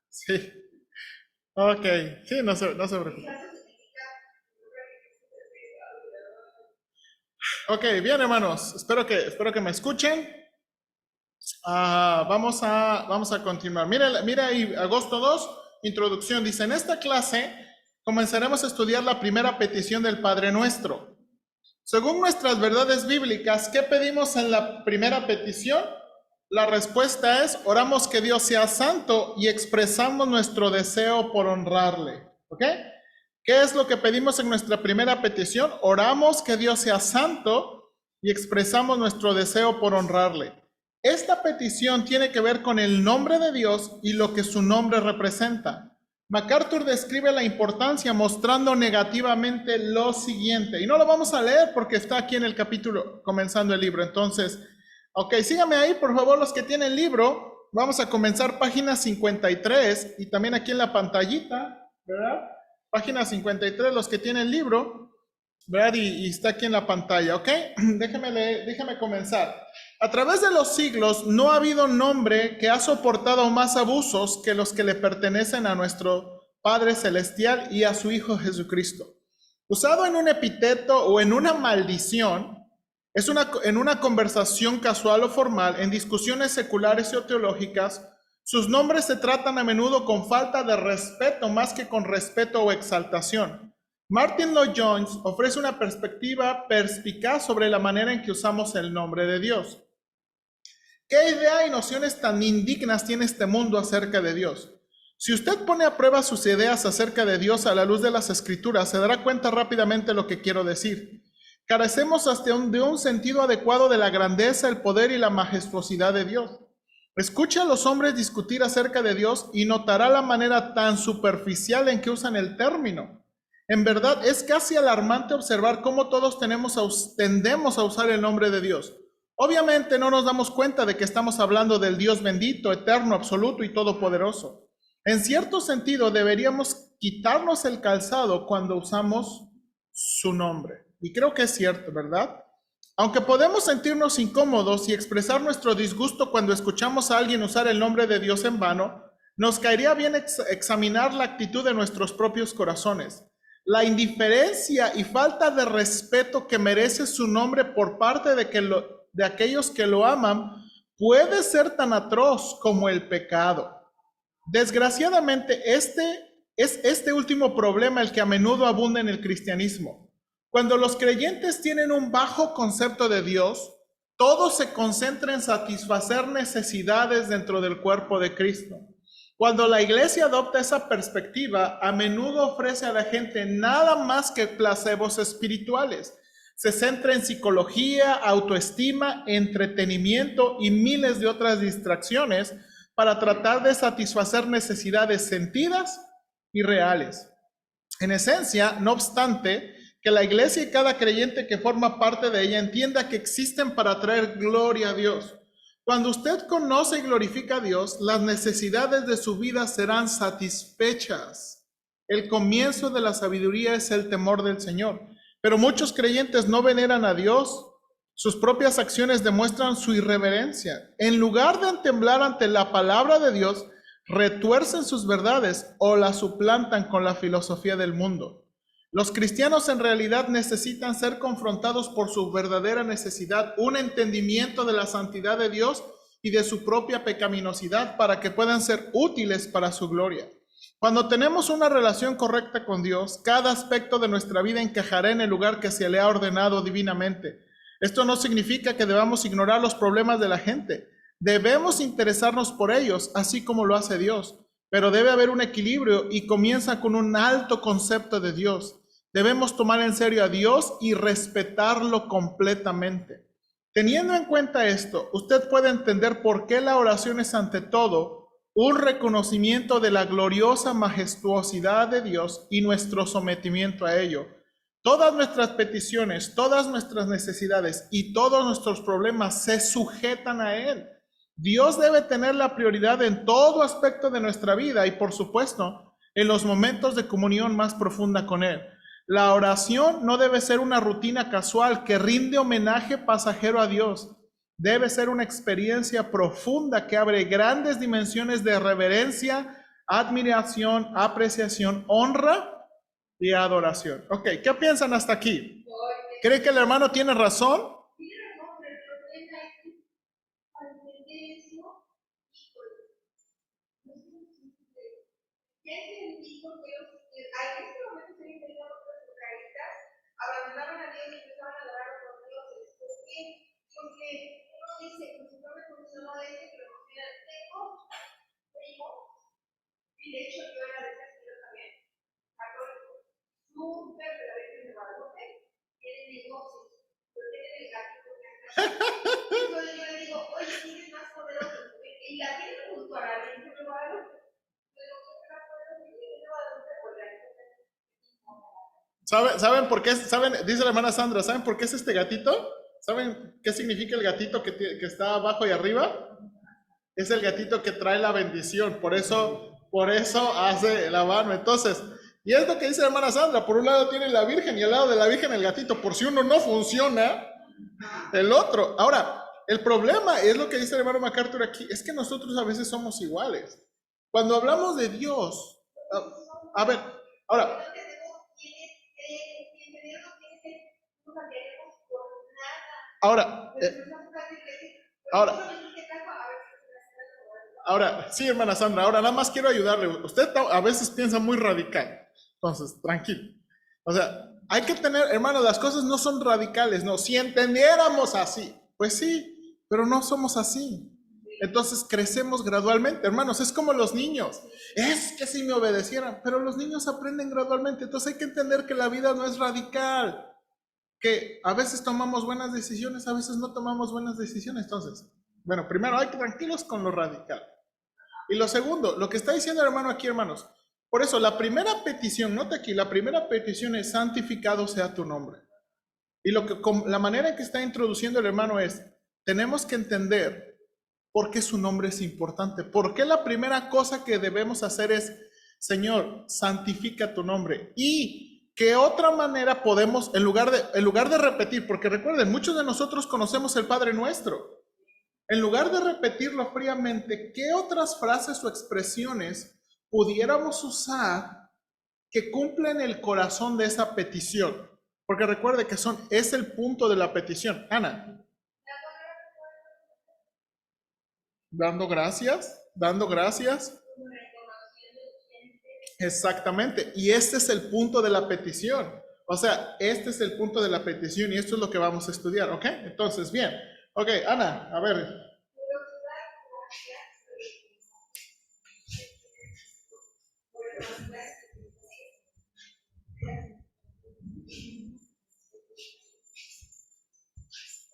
Sí, ok, sí, no se preocupe. Ok, bien hermanos, espero que me escuchen. Vamos a continuar. Mira ahí, agosto 2, introducción. Dice, en esta clase comenzaremos a estudiar la primera petición del Padre Nuestro. Según nuestras verdades bíblicas, ¿qué pedimos en la primera petición? La respuesta es, oramos que Dios sea santo y expresamos nuestro deseo por honrarle. ¿Ok? ¿Qué es lo que pedimos en nuestra primera petición? Oramos que Dios sea santo y expresamos nuestro deseo por honrarle. Esta petición tiene que ver con el nombre de Dios y lo que su nombre representa. MacArthur describe la importancia mostrando negativamente lo siguiente, y no lo vamos a leer porque está aquí en el capítulo comenzando el libro. Entonces, ok, síganme ahí por favor los que tienen el libro. Vamos a comenzar página 53 y también aquí en la pantallita, ¿verdad? Página 53 los que tienen el libro, ¿verdad? Y está aquí en la pantalla, ¿ok? Déjame comenzar. A través de los siglos no ha habido nombre que ha soportado más abusos que los que le pertenecen a nuestro Padre Celestial y a su Hijo Jesucristo. Usado en un epíteto o en una maldición, en una conversación casual o formal, en discusiones seculares o teológicas, sus nombres se tratan a menudo con falta de respeto más que con respeto o exaltación. Martin Lloyd Jones ofrece una perspectiva perspicaz sobre la manera en que usamos el nombre de Dios. ¿Qué idea y nociones tan indignas tiene este mundo acerca de Dios? Si usted pone a prueba sus ideas acerca de Dios a la luz de las Escrituras, se dará cuenta rápidamente lo que quiero decir. Carecemos hasta de un sentido adecuado de la grandeza, el poder y la majestuosidad de Dios. Escuche a los hombres discutir acerca de Dios y notará la manera tan superficial en que usan el término. En verdad, es casi alarmante observar cómo todos tendemos a usar el nombre de Dios. Obviamente no nos damos cuenta de que estamos hablando del Dios bendito, eterno, absoluto y todopoderoso. En cierto sentido, deberíamos quitarnos el calzado cuando usamos su nombre. Y creo que es cierto, ¿verdad? Aunque podemos sentirnos incómodos y expresar nuestro disgusto cuando escuchamos a alguien usar el nombre de Dios en vano, nos caería bien examinar la actitud de nuestros propios corazones. La indiferencia y falta de respeto que merece su nombre por parte de aquellos que lo aman puede ser tan atroz como el pecado. Desgraciadamente, este último problema el que a menudo abunda en el cristianismo. Cuando los creyentes tienen un bajo concepto de Dios, todo se concentra en satisfacer necesidades dentro del cuerpo de Cristo. Cuando la iglesia adopta esa perspectiva, a menudo ofrece a la gente nada más que placebos espirituales. Se centra en psicología, autoestima, entretenimiento y miles de otras distracciones para tratar de satisfacer necesidades sentidas y reales. En esencia, no obstante, que la iglesia y cada creyente que forma parte de ella entienda que existen para traer gloria a Dios. Cuando usted conoce y glorifica a Dios, las necesidades de su vida serán satisfechas. El comienzo de la sabiduría es el temor del Señor. Pero muchos creyentes no veneran a Dios. Sus propias acciones demuestran su irreverencia. En lugar de temblar ante la palabra de Dios, retuercen sus verdades o las suplantan con la filosofía del mundo. Los cristianos en realidad necesitan ser confrontados por su verdadera necesidad, un entendimiento de la santidad de Dios y de su propia pecaminosidad para que puedan ser útiles para su gloria. Cuando tenemos una relación correcta con Dios, cada aspecto de nuestra vida encajará en el lugar que se le ha ordenado divinamente. Esto no significa que debamos ignorar los problemas de la gente. Debemos interesarnos por ellos, así como lo hace Dios. Pero debe haber un equilibrio y comienza con un alto concepto de Dios. Debemos tomar en serio a Dios y respetarlo completamente. Teniendo en cuenta esto, usted puede entender por qué la oración es ante todo un reconocimiento de la gloriosa majestuosidad de Dios y nuestro sometimiento a ello. Todas nuestras peticiones, todas nuestras necesidades y todos nuestros problemas se sujetan a Él. Dios debe tener la prioridad en todo aspecto de nuestra vida y, por supuesto, en los momentos de comunión más profunda con Él. La oración no debe ser una rutina casual que rinde homenaje pasajero a Dios. Debe ser una experiencia profunda que abre grandes dimensiones de reverencia, admiración, apreciación, honra y adoración. Ok, ¿qué piensan hasta aquí? ¿Creen que el hermano tiene razón? Abandonaban a Dios y empezaban a adorar a otros dioses. ¿Por qué? Porque uno dice, principalmente funcionó de ese que lo considera tengo primo, y de hecho yo era de esa señora también, católico, súper de la Virgen de Guadalupe, tiene negocios, pero tiene el gatito que está. Entonces yo le digo, oye, tienes más poderoso, y la tiene junto a la Virgen de Guadalupe. Pero ¿qué era poderoso? Y Virgen de Guadalupe, pues la ¿Saben por qué? ¿Saben? Dice la hermana Sandra, ¿saben por qué es este gatito? ¿Saben qué significa el gatito que está abajo y arriba? Es el gatito que trae la bendición, por eso hace la mano. Entonces, y es lo que dice la hermana Sandra, por un lado tiene la Virgen y al lado de la Virgen el gatito, por si uno no funciona, el otro. Ahora, el problema es lo que dice el hermano MacArthur aquí, es que nosotros a veces somos iguales. Cuando hablamos de Dios, a ver, ahora, ahora, ahora, ahora, sí, hermana Sandra, ahora nada más quiero ayudarle. Usted a veces piensa muy radical, entonces, tranquilo. O sea, hay que tener, hermano, las cosas no son radicales, no. Si entendiéramos así, pues sí, pero no somos así. Entonces crecemos gradualmente, hermanos, es como los niños. Es que si me obedecieran, pero los niños aprenden gradualmente, entonces hay que entender que la vida no es radical, que a veces tomamos buenas decisiones, a veces no tomamos buenas decisiones. Entonces, bueno, primero hay que tranquilos con lo radical. Y lo segundo, lo que está diciendo el hermano aquí, hermanos, por eso la primera petición, nota aquí, la primera petición es santificado sea tu nombre. Y la manera en que está introduciendo el hermano es, tenemos que entender por qué su nombre es importante. ¿Por qué la primera cosa que debemos hacer es, Señor, santifica tu nombre? Y qué otra manera podemos, en lugar de repetir, porque recuerden, muchos de nosotros conocemos el Padre Nuestro. En lugar de repetirlo fríamente, ¿qué otras frases o expresiones pudiéramos usar que cumplen el corazón de esa petición? Porque recuerde que es el punto de la petición. Ana. Dando gracias, dando gracias. Exactamente. Y este es el punto de la petición. O sea, este es el punto de la petición y esto es lo que vamos a estudiar, ¿ok? Entonces, bien. Ok, Ana, a ver.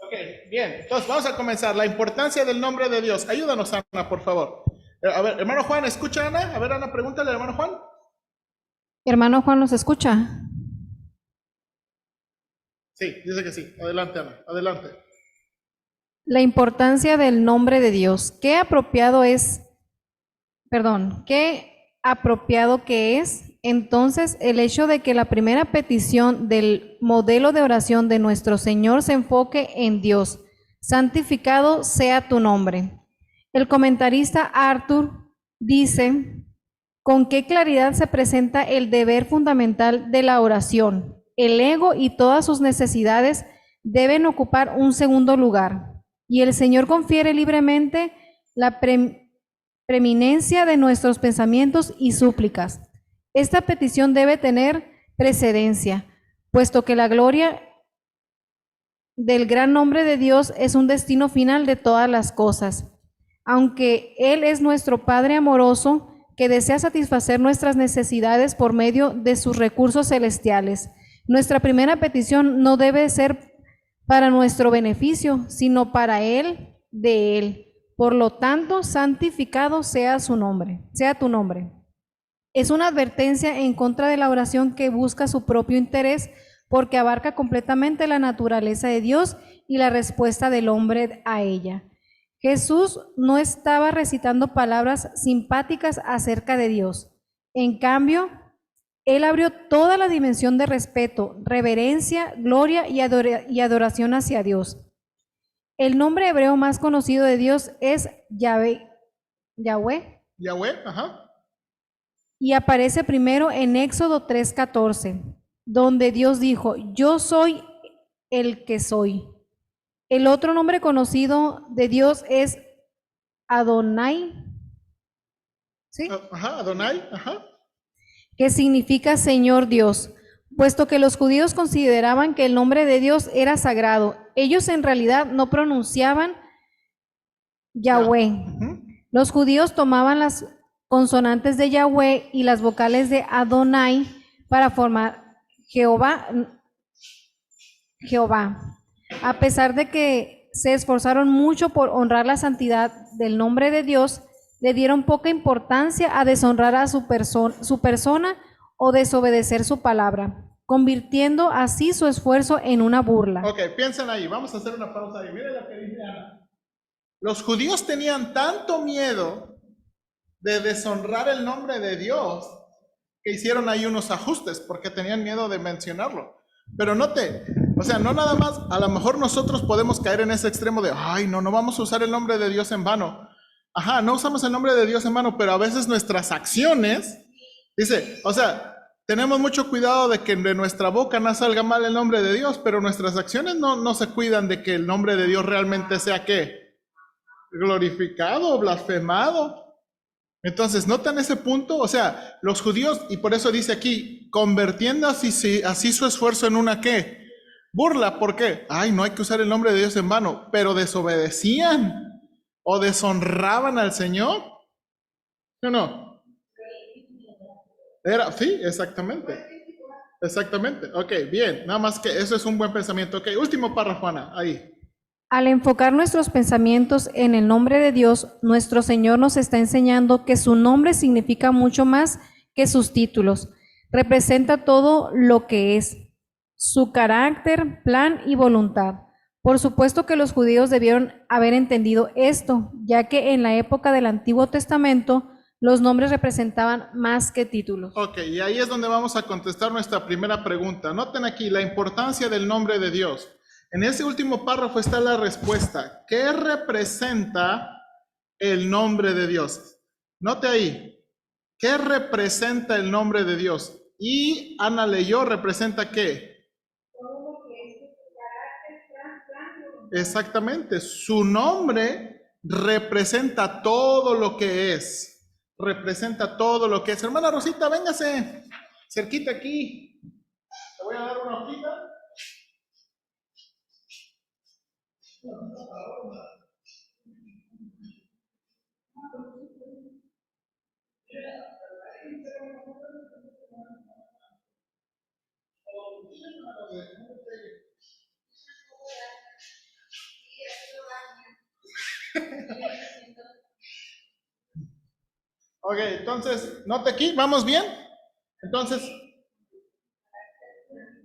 Ok, bien. Entonces, vamos a comenzar. La importancia del nombre de Dios. Ayúdanos, Ana, por favor. A ver, hermano Juan, ¿escucha Ana? A ver, Ana, pregúntale, hermano Juan. Hermano Juan, ¿nos escucha? Sí, dice que sí. Adelante, Ana. Adelante. La importancia del nombre de Dios. Qué apropiado que es entonces el hecho de que la primera petición del modelo de oración de nuestro Señor se enfoque en Dios. Santificado sea tu nombre. El comentarista Arthur dice, con qué claridad se presenta el deber fundamental de la oración. El ego y todas sus necesidades deben ocupar un segundo lugar, y el Señor confiere libremente la preeminencia de nuestros pensamientos y súplicas. Esta petición debe tener precedencia, puesto que la gloria del gran nombre de Dios es un destino final de todas las cosas. Aunque Él es nuestro Padre amoroso, que desea satisfacer nuestras necesidades por medio de sus recursos celestiales, nuestra primera petición no debe ser para nuestro beneficio, sino para Él, de Él. Por lo tanto, santificado sea su nombre, sea tu nombre. Es una advertencia en contra de la oración que busca su propio interés, porque abarca completamente la naturaleza de Dios y la respuesta del hombre a ella. Jesús no estaba recitando palabras simpáticas acerca de Dios. En cambio, Él abrió toda la dimensión de respeto, reverencia, gloria y adoración hacia Dios. El nombre hebreo más conocido de Dios es Yahweh, Yahweh, ajá. y aparece primero en Éxodo 3:14, donde Dios dijo, yo soy el que soy. El otro nombre conocido de Dios es Adonai, ¿sí? Ajá, Adonai, ajá. Que significa Señor Dios, puesto que los judíos consideraban que el nombre de Dios era sagrado. Ellos en realidad no pronunciaban Yahweh. Ujú. Los judíos tomaban las consonantes de Yahweh y las vocales de Adonai para formar Jehová. A pesar de que se esforzaron mucho por honrar la santidad del nombre de Dios, le dieron poca importancia a deshonrar a su persona o desobedecer su palabra, convirtiendo así su esfuerzo en una burla. Ok, piensen ahí, vamos a hacer una pausa ahí. Miren lo que dice Ana. Los judíos tenían tanto miedo de deshonrar el nombre de Dios que hicieron ahí unos ajustes porque tenían miedo de mencionarlo. Pero note, o sea, no nada más, a lo mejor nosotros podemos caer en ese extremo de, ay, no vamos a usar el nombre de Dios en vano. Ajá, no usamos el nombre de Dios en vano, pero a veces nuestras acciones, dice, o sea, tenemos mucho cuidado de que de nuestra boca no salga mal el nombre de Dios, pero nuestras acciones no se cuidan de que el nombre de Dios realmente sea, ¿qué? Glorificado o blasfemado. Entonces, ¿notan ese punto? O sea, los judíos, y por eso dice aquí, convirtiendo así su esfuerzo en una ¿qué? Burla. ¿Por qué? Ay, no hay que usar el nombre de Dios en vano, pero desobedecían o deshonraban al Señor. ¿Sí o no? Sí, exactamente. Exactamente. Ok, bien. Nada más que eso es un buen pensamiento. Ok, último párrafo, Ana, ahí. Al enfocar nuestros pensamientos en el nombre de Dios, nuestro Señor nos está enseñando que su nombre significa mucho más que sus títulos. Representa todo lo que es, su carácter, plan y voluntad. Por supuesto que los judíos debieron haber entendido esto, ya que en la época del Antiguo Testamento los nombres representaban más que títulos. Ok, y ahí es donde vamos a contestar nuestra primera pregunta. Noten aquí la importancia del nombre de Dios. En ese último párrafo está la respuesta. ¿Qué representa el nombre de Dios? Note ahí. ¿Qué representa el nombre de Dios? Y Ana leyó, ¿representa qué? Exactamente. Su nombre representa todo lo que es. Representa todo lo que es. Hermana Rosita, véngase. Cerquita aquí. Te voy a dar una hojita. Ok, entonces, note aquí, ¿vamos bien? Entonces,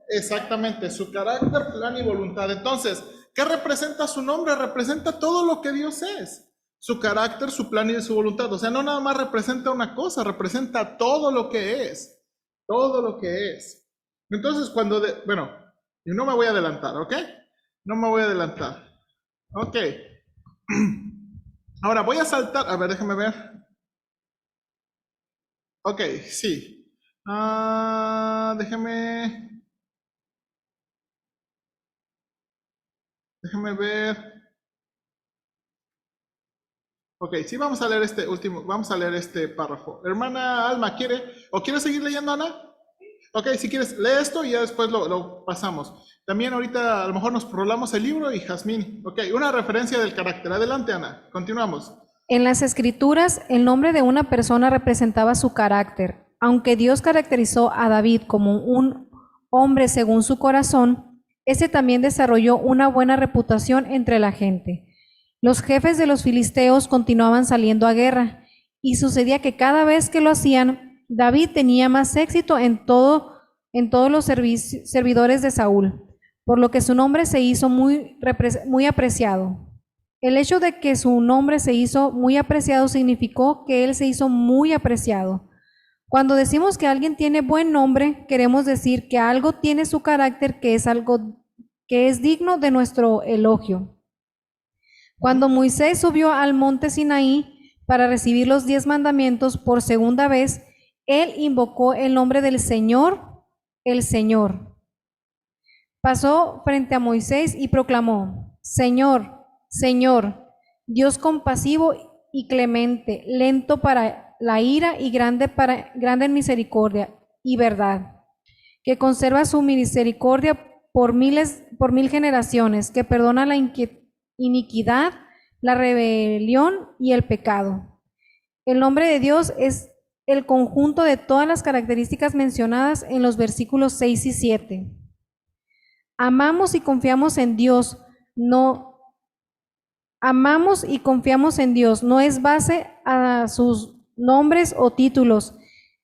exactamente, su carácter, plan y voluntad. Entonces, ¿qué representa su nombre? Representa todo lo que Dios es. Su carácter, su plan y su voluntad. O sea, no nada más representa una cosa, representa todo lo que es. Todo lo que es. Entonces, bueno, y no me voy a adelantar, ¿ok? No me voy a adelantar. Ok. Ahora voy a saltar, a ver, déjame ver. Ok, sí. Déjame ver. Ok, sí, vamos a leer vamos a leer este párrafo. Hermana Alma, ¿quiere seguir leyendo, Ana? Ok, si quieres, lee esto y ya después lo pasamos. También ahorita a lo mejor nos rolamos el libro y Jazmín. Ok, una referencia del carácter. Adelante, Ana, continuamos. En las Escrituras, el nombre de una persona representaba su carácter. Aunque Dios caracterizó a David como un hombre según su corazón, ese también desarrolló una buena reputación entre la gente. Los jefes de los filisteos continuaban saliendo a guerra, y sucedía que cada vez que lo hacían, David tenía más éxito en todos los servidores de Saúl, por lo que su nombre se hizo muy apreciado. El hecho de que su nombre se hizo muy apreciado significó que él se hizo muy apreciado. Cuando decimos que alguien tiene buen nombre, queremos decir que algo tiene su carácter que es algo que es digno de nuestro elogio. Cuando Moisés subió al monte Sinaí para recibir los 10 mandamientos por segunda vez, él invocó el nombre del Señor, el Señor. Pasó frente a Moisés y proclamó: Señor, Señor, Dios compasivo y clemente, lento para la ira y grande en misericordia y verdad, que conserva su misericordia por mil generaciones, que perdona la iniquidad, la rebelión y el pecado. El nombre de Dios es el conjunto de todas las características mencionadas en los versículos 6 y 7. Amamos y confiamos en Dios, no es base a sus nombres o títulos,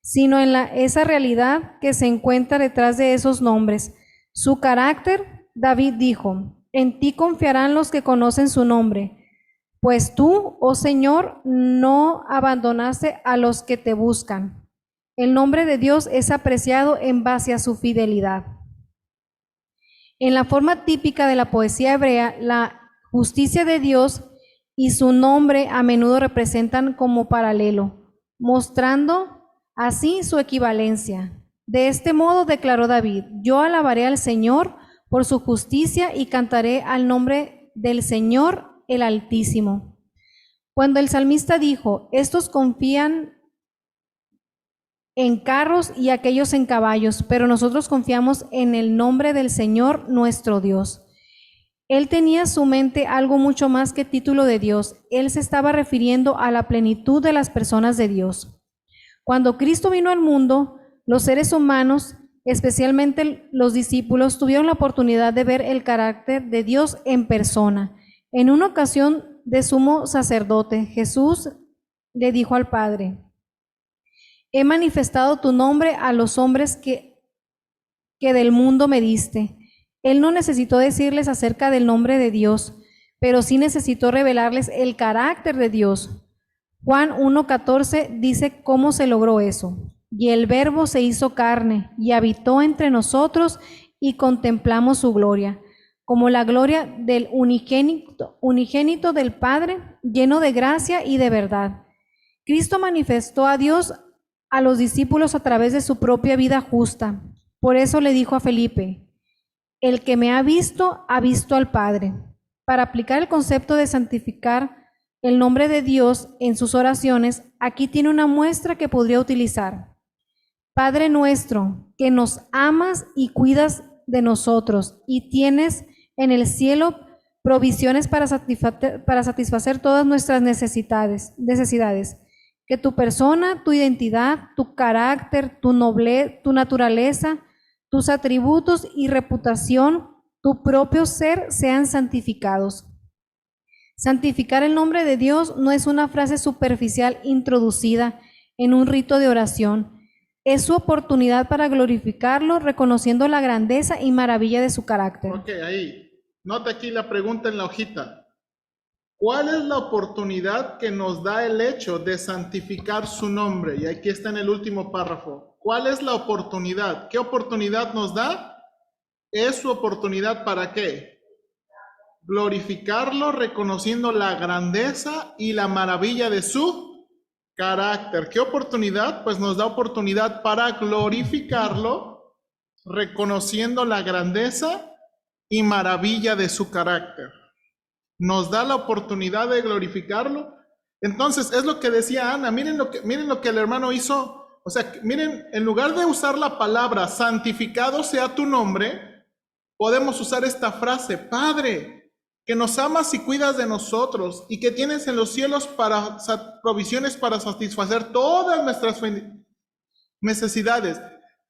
sino en esa realidad que se encuentra detrás de esos nombres. Su carácter, David dijo: en ti confiarán los que conocen su nombre, pues tú, oh Señor, no abandonaste a los que te buscan. El nombre de Dios es apreciado en base a su fidelidad. En la forma típica de la poesía hebrea, la justicia de Dios y su nombre a menudo representan como paralelo, mostrando así su equivalencia. De este modo declaró David: yo alabaré al Señor por su justicia y cantaré al nombre del Señor el Altísimo. Cuando el salmista dijo: estos confían en carros y aquellos en caballos, pero nosotros confiamos en el nombre del Señor nuestro Dios. Él tenía en su mente algo mucho más que título de Dios. Él se estaba refiriendo a la plenitud de las personas de Dios. Cuando Cristo vino al mundo, los seres humanos, especialmente los discípulos, tuvieron la oportunidad de ver el carácter de Dios en persona. En una ocasión de sumo sacerdote, Jesús le dijo al Padre: he manifestado tu nombre a los hombres que del mundo me diste. Él no necesitó decirles acerca del nombre de Dios, pero sí necesitó revelarles el carácter de Dios. Juan 1:14 dice cómo se logró eso. Y el Verbo se hizo carne y habitó entre nosotros y contemplamos su gloria, como la gloria del unigénito del Padre, lleno de gracia y de verdad. Cristo manifestó a Dios a los discípulos a través de su propia vida justa. Por eso le dijo a Felipe: el que me ha visto al Padre. Para aplicar el concepto de santificar el nombre de Dios en sus oraciones, aquí tiene una muestra que podría utilizar. Padre nuestro, que nos amas y cuidas de nosotros y tienes en el cielo provisiones para satisfacer todas nuestras necesidades. Que tu persona, tu identidad, tu carácter, tu naturaleza, tus atributos y reputación, tu propio ser sean santificados. Santificar el nombre de Dios no es una frase superficial introducida en un rito de oración. Es su oportunidad para glorificarlo, reconociendo la grandeza y maravilla de su carácter. Ok, ahí. Nota aquí la pregunta en la hojita. ¿Cuál es la oportunidad que nos da el hecho de santificar su nombre? Y aquí está en el último párrafo. ¿Cuál es la oportunidad? ¿Qué oportunidad nos da? Es su oportunidad ¿para qué? Glorificarlo, reconociendo la grandeza y la maravilla de su carácter. ¿Qué oportunidad? Pues nos da oportunidad para glorificarlo, reconociendo la grandeza y maravilla de su carácter. Nos da la oportunidad de glorificarlo. Entonces, es lo que decía Ana, miren lo que el hermano hizo. O sea, miren, en lugar de usar la palabra santificado sea tu nombre, podemos usar esta frase: Padre, que nos amas y cuidas de nosotros y que tienes en los cielos provisiones para satisfacer todas nuestras necesidades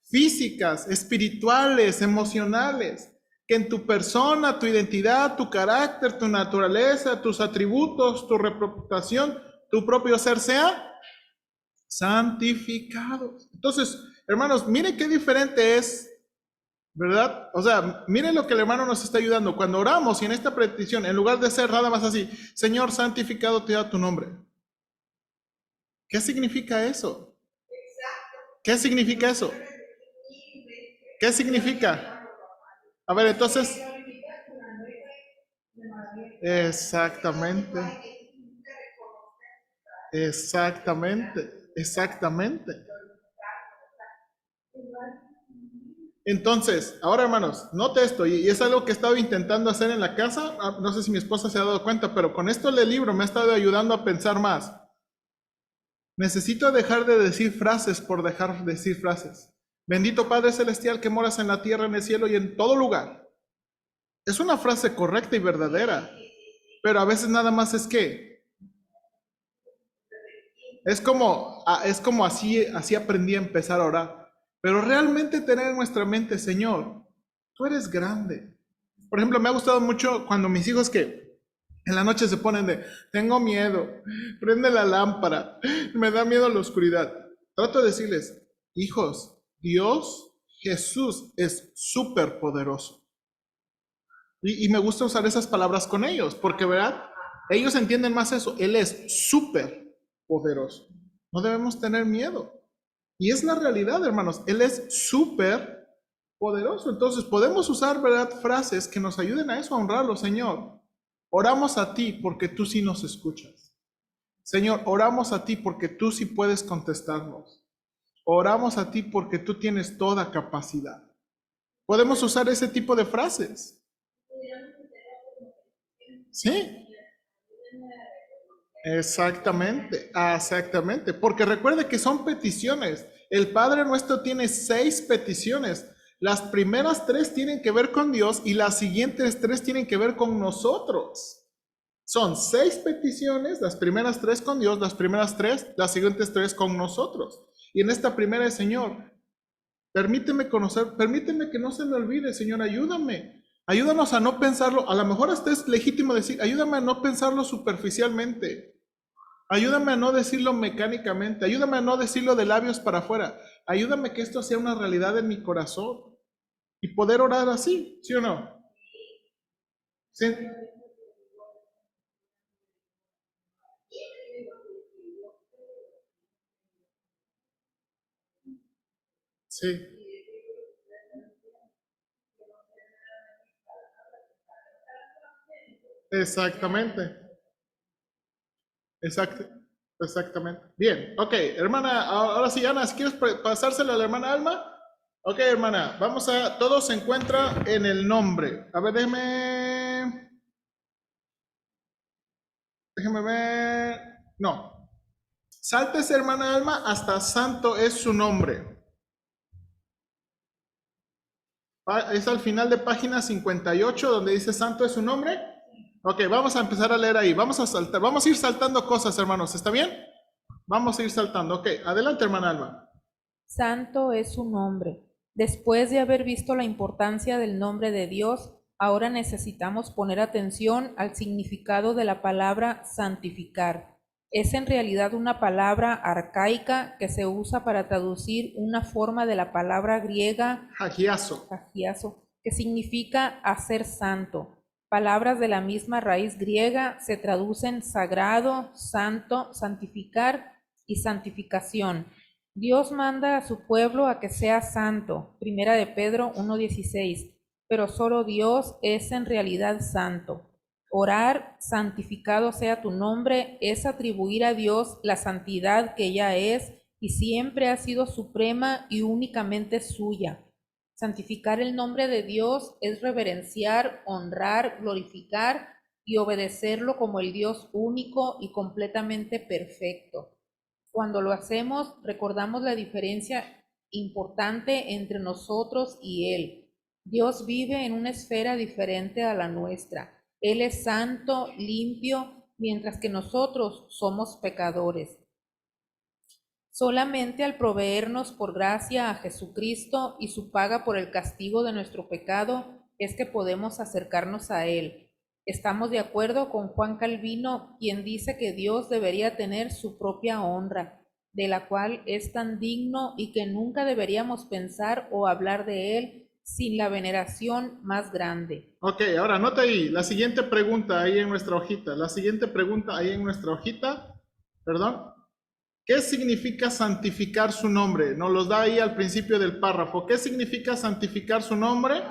físicas, espirituales, emocionales. Que en tu persona, tu identidad, tu carácter, tu naturaleza, tus atributos, tu reputación, tu propio ser sea santificado. Entonces, hermanos, miren qué diferente es, ¿verdad? O sea, miren lo que el hermano nos está ayudando. Cuando oramos y en esta petición, en lugar de ser nada más así: Señor, santificado te da tu nombre. ¿Qué significa eso? ¿Qué significa eso? ¿Qué significa? A ver, entonces, Exactamente. Exactamente. Exactamente. Entonces, ahora hermanos, note esto, y es algo que he estado intentando hacer en la casa. No sé si mi esposa se ha dado cuenta, pero con esto del libro me ha estado ayudando a pensar más. Necesito dejar de decir frases por dejar de decir frases. Bendito Padre Celestial que moras en la tierra, en el cielo y en todo lugar. Es una frase correcta y verdadera, pero a veces nada más es como así aprendí a empezar a orar. Pero realmente tener en nuestra mente, Señor, tú eres grande. Por ejemplo, me ha gustado mucho cuando mis hijos que en la noche se ponen tengo miedo, prende la lámpara, me da miedo la oscuridad. Trato de decirles, hijos, Dios, Jesús es súper poderoso. Y me gusta usar esas palabras con ellos, porque, ¿verdad? Ellos entienden más eso. Él es súper poderoso. No debemos tener miedo. Y es la realidad, hermanos. Él es súper poderoso. Entonces, podemos usar, ¿verdad?, frases que nos ayuden a eso, a honrarlo. Señor, oramos a ti porque tú sí nos escuchas. Señor, oramos a ti porque tú sí puedes contestarnos. Oramos a ti porque tú tienes toda capacidad. Podemos usar ese tipo de frases. Sí, exactamente, exactamente. Porque recuerde que son peticiones. El Padre Nuestro tiene 6 peticiones. Las primeras 3 tienen que ver con Dios y las siguientes 3 tienen que ver con nosotros. Son 6 peticiones, las primeras 3 con Dios, las primeras 3, las siguientes 3 con nosotros. Y en esta primera es, Señor, permíteme conocer, permíteme que no se me olvide, Señor, ayúdame. Ayúdanos a no pensarlo, a lo mejor hasta es legítimo decir, ayúdame a no pensarlo superficialmente. Ayúdame a no decirlo mecánicamente, ayúdame a no decirlo de labios para afuera. Ayúdame que esto sea una realidad en mi corazón y poder orar así, ¿sí o no? Sí. Sí, exactamente. Exacto, exactamente. Bien, ok, hermana, ahora sí, Ana, si quieres pasársela a la hermana Alma. Ok, hermana, todo se encuentra en el nombre. A ver, déjeme ver. No, sáltese, hermana Alma, hasta santo es su nombre. Es al final de página 58 donde dice santo es su nombre. Ok, vamos a empezar a leer ahí. Vamos a saltar, vamos a ir saltando cosas, hermanos. ¿Está bien? Vamos a ir saltando. Ok, adelante, hermana Alma. Santo es su nombre. Después de haber visto la importancia del nombre de Dios, ahora necesitamos poner atención al significado de la palabra santificar. Es en realidad una palabra arcaica que se usa para traducir una forma de la palabra griega Hagiazo. que significa hacer santo. Palabras de la misma raíz griega se traducen sagrado, santo, santificar y santificación. Dios manda a su pueblo a que sea santo, Primera de Pedro 1:16, pero solo Dios es en realidad santo. Orar, santificado sea tu nombre, es atribuir a Dios la santidad que ya es y siempre ha sido suprema y únicamente suya. Santificar el nombre de Dios es reverenciar, honrar, glorificar y obedecerlo como el Dios único y completamente perfecto. Cuando lo hacemos, recordamos la diferencia importante entre nosotros y Él. Dios vive en una esfera diferente a la nuestra. Él es santo, limpio, mientras que nosotros somos pecadores. Solamente al proveernos por gracia a Jesucristo y su paga por el castigo de nuestro pecado es que podemos acercarnos a Él. Estamos de acuerdo con Juan Calvino, quien dice que Dios debería tener su propia honra, de la cual es tan digno y que nunca deberíamos pensar o hablar de Él sin la veneración más grande. Ok, ahora nota ahí, la siguiente pregunta ahí en nuestra hojita. La siguiente pregunta ahí en nuestra hojita, perdón. ¿Qué significa santificar su nombre? Nos los da ahí al principio del párrafo. ¿Qué significa santificar su nombre?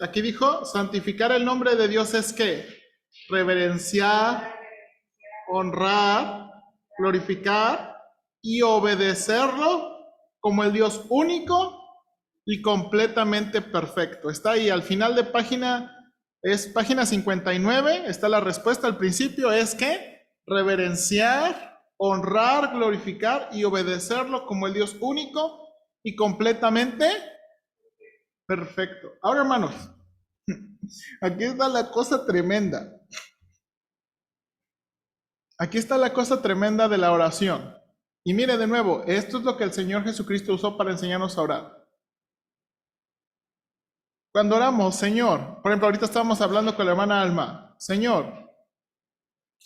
aquí dijo, santificar el nombre de Dios es ¿qué? Reverenciar, honrar, glorificar y obedecerlo como el Dios único y completamente perfecto. Está ahí al final de página, es página 59, está la respuesta. Al principio es que reverenciar, honrar, glorificar y obedecerlo como el Dios único y completamente perfecto. Ahora, hermanos, aquí está la cosa tremenda. Aquí está la cosa tremenda de la oración. Y mire de nuevo, esto es lo que el Señor Jesucristo usó para enseñarnos a orar. Cuando oramos, Señor, por ejemplo, ahorita estábamos hablando con la hermana Alma, Señor,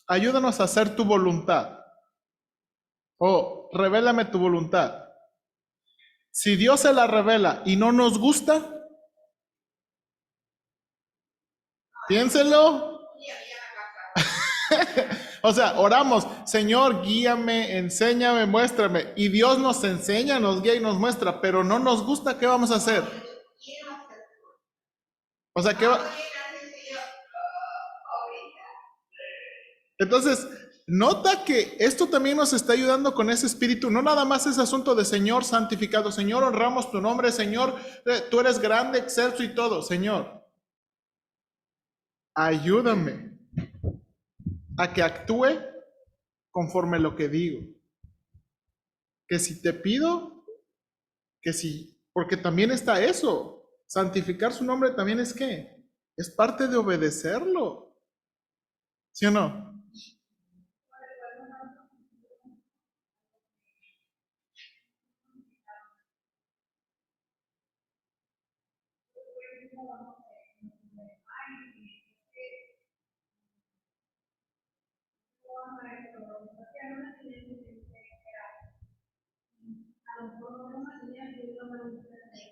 ayúdanos a hacer tu voluntad. O revélame tu voluntad. Si Dios se la revela y no nos gusta, piénselo. O sea, oramos, Señor, guíame, enséñame, muéstrame. Y Dios nos enseña, nos guía y nos muestra, pero no nos gusta, ¿qué vamos a hacer? O sea, ¿qué va? Entonces, nota que esto también nos está ayudando con ese espíritu. No nada más es asunto de Señor santificado. Señor, honramos tu nombre. Señor, tú eres grande, excelso y todo. Señor, ayúdame a que actúe conforme lo que digo. Que si te pido, que si, porque también está eso. Santificar su nombre también es ¿qué? Es parte de obedecerlo. ¿Sí o no?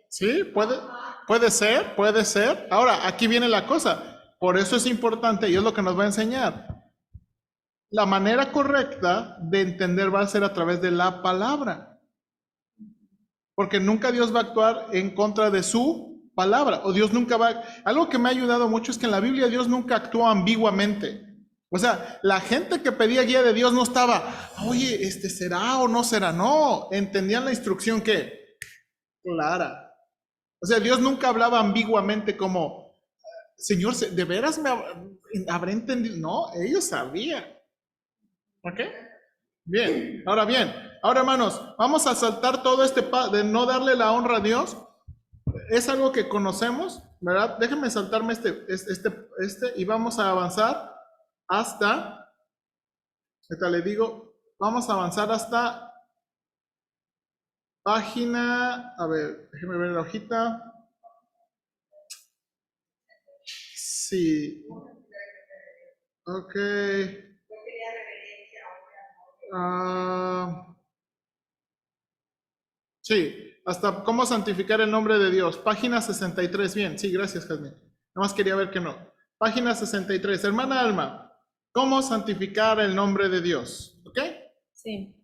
Sí, puede ser. Ahora, aquí viene la cosa. Por eso es importante y es lo que nos va a enseñar. La manera correcta de entender va a ser a través de la palabra. Porque nunca Dios va a actuar en contra de su palabra. O Dios nunca va... Algo que me ha ayudado mucho es que en la Biblia Dios nunca actúa ambiguamente. O sea, la gente que pedía guía de Dios no estaba, oye, ¿será o no será? No, entendían la instrucción que clara. O sea, Dios nunca hablaba ambiguamente como, Señor, ¿de veras me habré entendido? No, ellos sabían. ¿Ok? Bien, ahora hermanos, vamos a saltar todo de no darle la honra a Dios. Es algo que conocemos, ¿verdad? Déjenme saltarme y vamos a avanzar hasta, ahorita le digo, vamos a avanzar hasta página, a ver, déjenme ver la hojita. Sí. Ok. Sí, hasta cómo santificar el nombre de Dios. Página 63. Bien, sí, gracias, Jasmine. Nada más quería ver que no. Página 63. Hermana Alma, ¿cómo santificar el nombre de Dios? ¿Ok? Sí.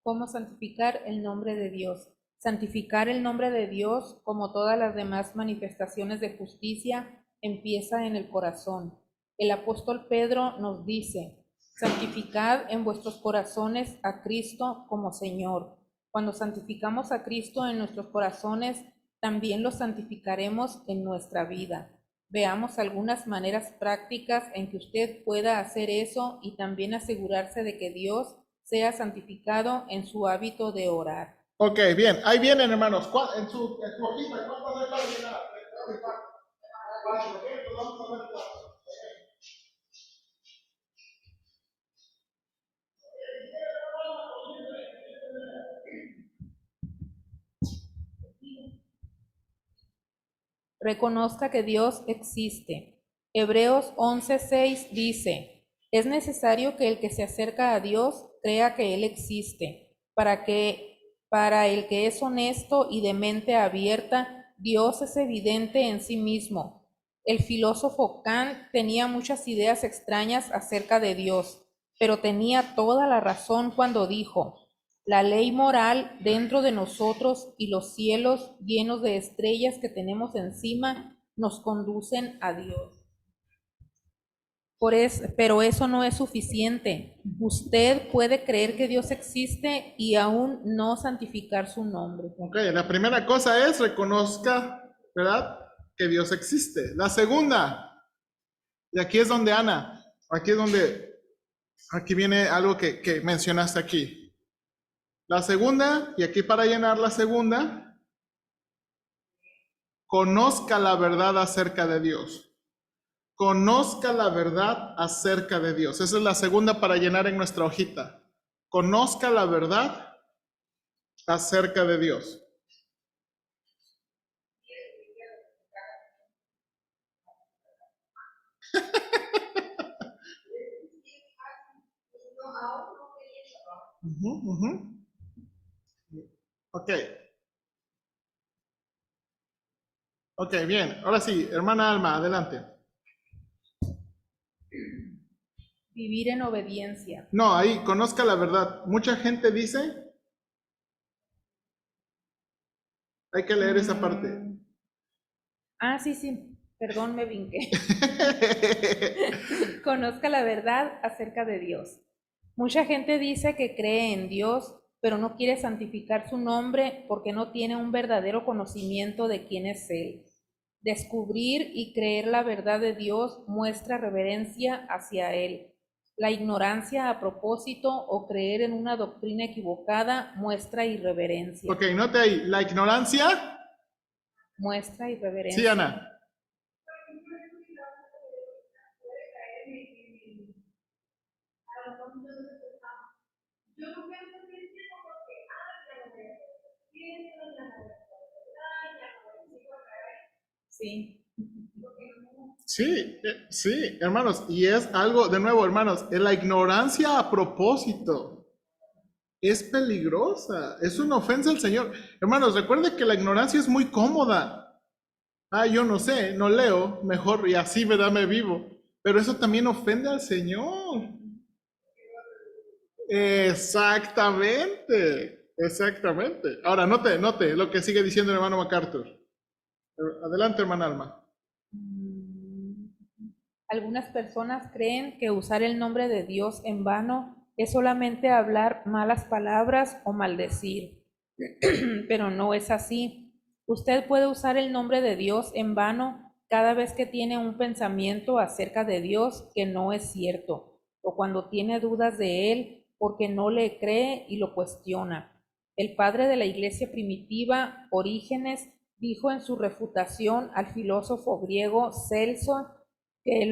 ¿Cómo santificar el nombre de Dios? Santificar el nombre de Dios, como todas las demás manifestaciones de justicia, empieza en el corazón. El apóstol Pedro nos dice, santificad en vuestros corazones a Cristo como Señor. Cuando santificamos a Cristo en nuestros corazones, también lo santificaremos en nuestra vida. Veamos algunas maneras prácticas en que usted pueda hacer eso y también asegurarse de que Dios sea santificado en su hábito de orar. Ok, bien, ahí vienen, hermanos. En su hojita, ¿cuántas hay para llenar? Cuatro, ok, pues vamos a ver cuatro. Reconozca que Dios existe. Hebreos 11:6 dice, es necesario que el que se acerca a Dios crea que Él existe, para el que es honesto y de mente abierta, Dios es evidente en sí mismo. El filósofo Kant tenía muchas ideas extrañas acerca de Dios, pero tenía toda la razón cuando dijo, la ley moral dentro de nosotros y los cielos llenos de estrellas que tenemos encima nos conducen a Dios. Pero eso no es suficiente. Usted puede creer que Dios existe y aún no santificar su nombre. Ok, la primera cosa es reconozca, ¿verdad? Que Dios existe. La segunda, y aquí es donde Ana, aquí viene algo que mencionaste aquí. La segunda, y aquí para llenar la segunda, conozca la verdad acerca de Dios. Conozca la verdad acerca de Dios. Esa es la segunda para llenar en nuestra hojita. Conozca la verdad acerca de Dios. Ujú, ujú. Ok. Ok, bien. Ahora sí, hermana Alma, adelante. Vivir en obediencia. No, ahí, conozca la verdad. Mucha gente dice, hay que leer esa parte. Sí, perdón, me vinqué. Conozca la verdad acerca de Dios. Mucha gente dice que cree en Dios, pero no quiere santificar su nombre porque no tiene un verdadero conocimiento de quién es Él. Descubrir y creer la verdad de Dios muestra reverencia hacia Él. La ignorancia a propósito o creer en una doctrina equivocada muestra irreverencia. Ok, note ahí, la ignorancia. Muestra irreverencia. Sí, Ana. Yo no pienso que entiendo porque, ya no veo. Pienso, ya no veo. Ya no veo. Sí. Sí, hermanos, y es algo, de nuevo, hermanos, la ignorancia a propósito es peligrosa, es una ofensa al Señor. Hermanos, recuerden que la ignorancia es muy cómoda. Yo no sé, no leo, mejor y así, ¿verdad? Me vivo. Pero eso también ofende al Señor. Exactamente, exactamente. Ahora, note lo que sigue diciendo el hermano MacArthur. Adelante, hermana Alma. Algunas personas creen que usar el nombre de Dios en vano es solamente hablar malas palabras o maldecir, pero no es así. Usted puede usar el nombre de Dios en vano cada vez que tiene un pensamiento acerca de Dios que no es cierto, o cuando tiene dudas de Él porque no le cree y lo cuestiona. El padre de la iglesia primitiva, Orígenes, dijo en su refutación al filósofo griego Celso que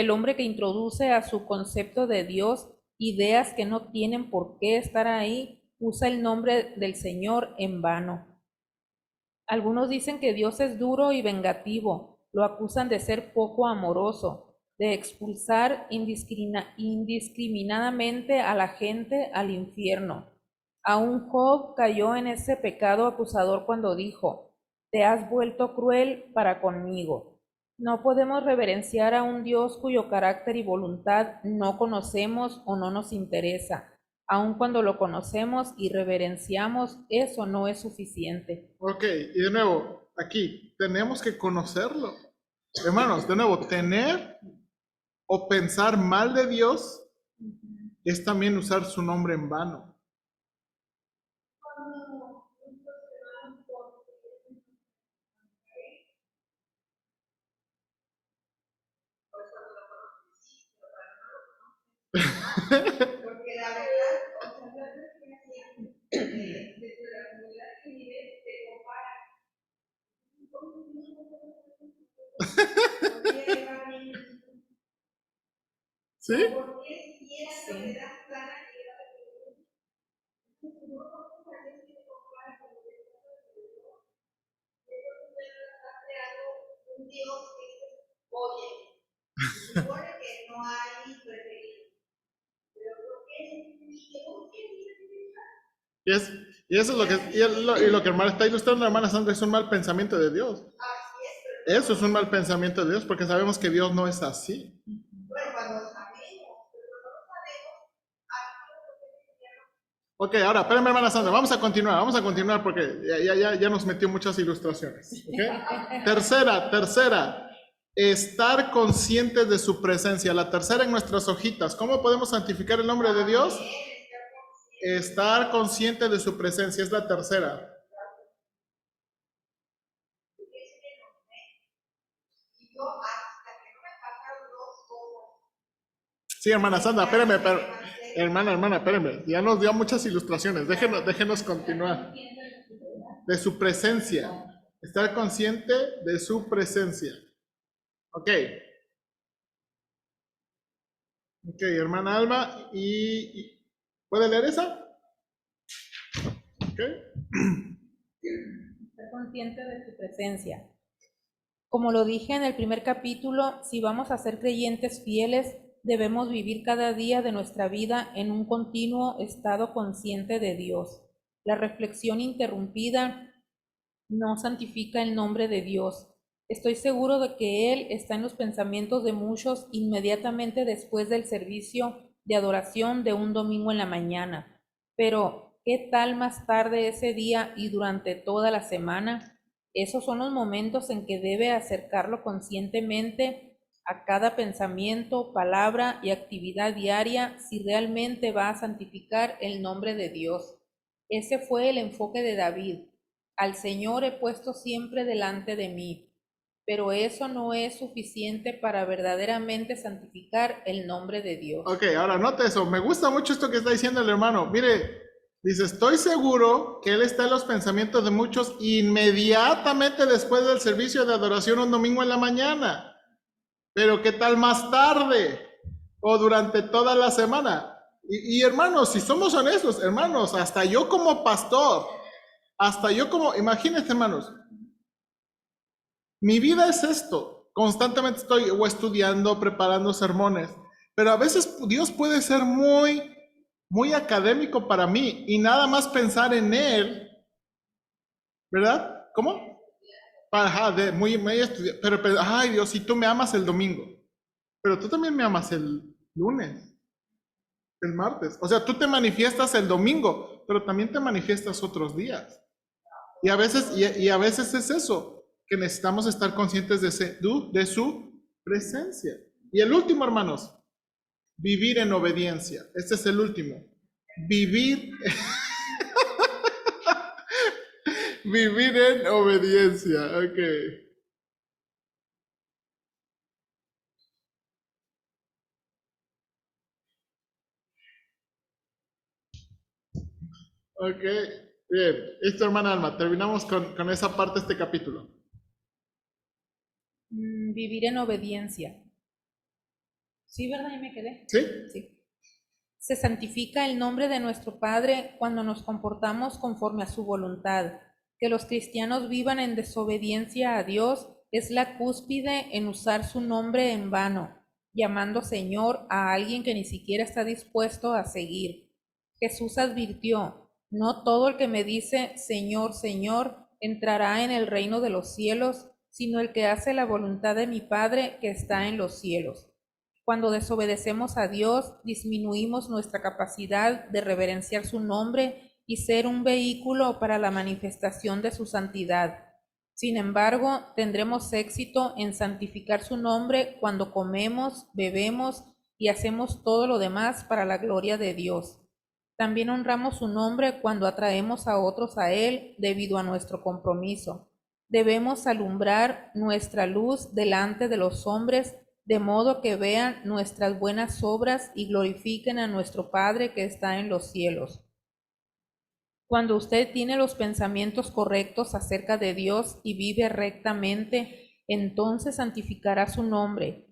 el hombre que introduce a su concepto de Dios ideas que no tienen por qué estar ahí, usa el nombre del Señor en vano. Algunos dicen que Dios es duro y vengativo, lo acusan de ser poco amoroso, de expulsar indiscriminadamente a la gente al infierno. Aún Job cayó en ese pecado acusador cuando dijo, te has vuelto cruel para conmigo. No podemos reverenciar a un Dios cuyo carácter y voluntad no conocemos o no nos interesa. Aun cuando lo conocemos y reverenciamos, eso no es suficiente. Ok, y de nuevo, aquí, tenemos que conocerlo. Hermanos, de nuevo, tener o pensar mal de Dios es también usar su nombre en vano. Porque la verdad, o sea, la verdad es que desde la comunidad que vive se compara. ¿Sí? Porque si era soledad sana que era un Dios que dice, oye, supone que no hay preferido. Pero ¿por qué? Y eso es lo que, y lo que hermana está ilustrando, hermana Sandra, es un mal pensamiento de Dios. Eso es un mal pensamiento de Dios, porque sabemos que Dios no es así. Bueno, cuando sabemos, pero no sabemos, Ok, ahora, espérenme, hermana Sandra, vamos a continuar porque ya nos metió muchas ilustraciones. ¿Ok? Tercera, estar conscientes de su presencia. La tercera en nuestras hojitas. ¿Cómo podemos santificar el nombre de Dios? Estar consciente de su presencia es la tercera. Sí, hermana Sandra, espéreme, hermana, espéreme. Ya nos dio muchas ilustraciones. Déjenos continuar. De su presencia. Estar consciente de su presencia. Ok. Ok, hermana Alma. ¿Puede leer esa? Ok. Ser consciente de su presencia. Como lo dije en el primer capítulo, si vamos a ser creyentes fieles, debemos vivir cada día de nuestra vida en un continuo estado consciente de Dios. La reflexión interrumpida no santifica el nombre de Dios. Estoy seguro de que Él está en los pensamientos de muchos inmediatamente después del servicio de adoración de un domingo en la mañana. Pero, ¿qué tal más tarde ese día y durante toda la semana? Esos son los momentos en que debe acercarlo conscientemente a cada pensamiento, palabra y actividad diaria si realmente va a santificar el nombre de Dios. Ese fue el enfoque de David. Al Señor he puesto siempre delante de mí, pero eso no es suficiente para verdaderamente santificar el nombre de Dios. Ok, ahora note eso. Me gusta mucho esto que está diciendo el hermano. Mire, dice, estoy seguro que Él está en los pensamientos de muchos inmediatamente después del servicio de adoración un domingo en la mañana. Pero ¿qué tal más tarde? O durante toda la semana. Y hermanos, si somos honestos, hermanos, hasta yo como pastor, imagínense hermanos, mi vida es esto. Constantemente estoy o estudiando, preparando sermones. Pero a veces Dios puede ser muy académico para mí y nada más pensar en Él, ¿verdad? ¿Cómo? Ajá, muy estudiado. Pero, ay Dios, si tú me amas el domingo, pero tú también me amas el lunes, el martes. O sea, tú te manifiestas el domingo, pero también te manifiestas otros días. Y a veces es eso, que necesitamos estar conscientes de su presencia. Y el último, hermanos, vivir en obediencia. Este es el último. Vivir, vivir en obediencia. Ok. Ok. Bien. Esto, hermana Alma, terminamos con esa parte de este capítulo. Vivir en obediencia. Sí, ¿verdad? Ahí me quedé. ¿Sí? Sí. Se santifica el nombre de nuestro Padre cuando nos comportamos conforme a su voluntad. Que los cristianos vivan en desobediencia a Dios es la cúspide en usar su nombre en vano, llamando Señor a alguien que ni siquiera está dispuesto a seguir. Jesús advirtió, no todo el que me dice Señor, Señor, entrará en el reino de los cielos, sino el que hace la voluntad de mi Padre que está en los cielos. Cuando desobedecemos a Dios, disminuimos nuestra capacidad de reverenciar su nombre y ser un vehículo para la manifestación de su santidad. Sin embargo, tendremos éxito en santificar su nombre cuando comemos, bebemos y hacemos todo lo demás para la gloria de Dios. También honramos su nombre cuando atraemos a otros a Él debido a nuestro compromiso. Debemos alumbrar nuestra luz delante de los hombres, de modo que vean nuestras buenas obras y glorifiquen a nuestro Padre que está en los cielos. Cuando usted tiene los pensamientos correctos acerca de Dios y vive rectamente, entonces santificará su nombre.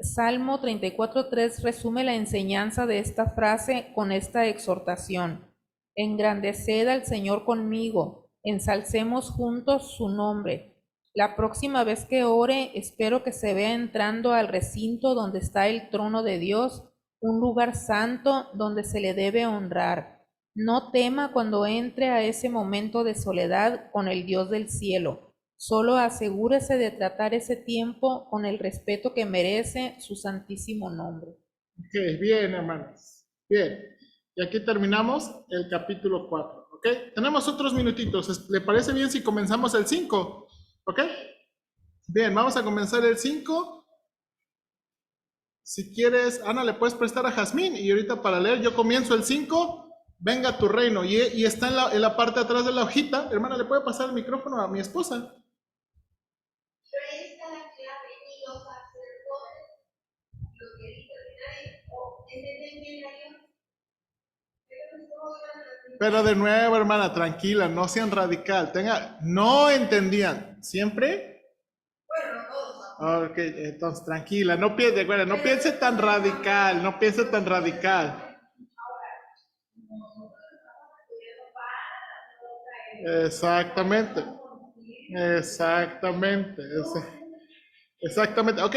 Salmo 34:3 resume la enseñanza de esta frase con esta exhortación. Engrandeced al Señor conmigo, ensalcemos juntos su nombre. La próxima vez que ore, espero que se vea entrando al recinto donde está el trono de Dios, un lugar santo donde se le debe honrar. No tema cuando entre a ese momento de soledad con el Dios del cielo. Solo asegúrese de tratar ese tiempo con el respeto que merece su santísimo nombre. Ok, bien, hermanos. Bien. Y aquí terminamos el capítulo 4, ¿ok? Tenemos otros minutitos. ¿Le parece bien si comenzamos el 5? ¿Ok? Bien, vamos a comenzar el 5. Si quieres, Ana, le puedes prestar a Jazmín y ahorita para leer, yo comienzo el 5, venga tu reino. Y está en la parte de atrás de la hojita. Hermana, ¿le puede pasar el micrófono a mi esposa? Presta la clave y los sacerdotes, los que dicen o entienden bien la Dios. Pero de nuevo, hermana, tranquila, no sean radical. No entendían. ¿Siempre? Bueno, todos. Ok, entonces tranquila, no piense, no piense tan radical, no piense tan radical. Exactamente, exactamente, exactamente. Ok,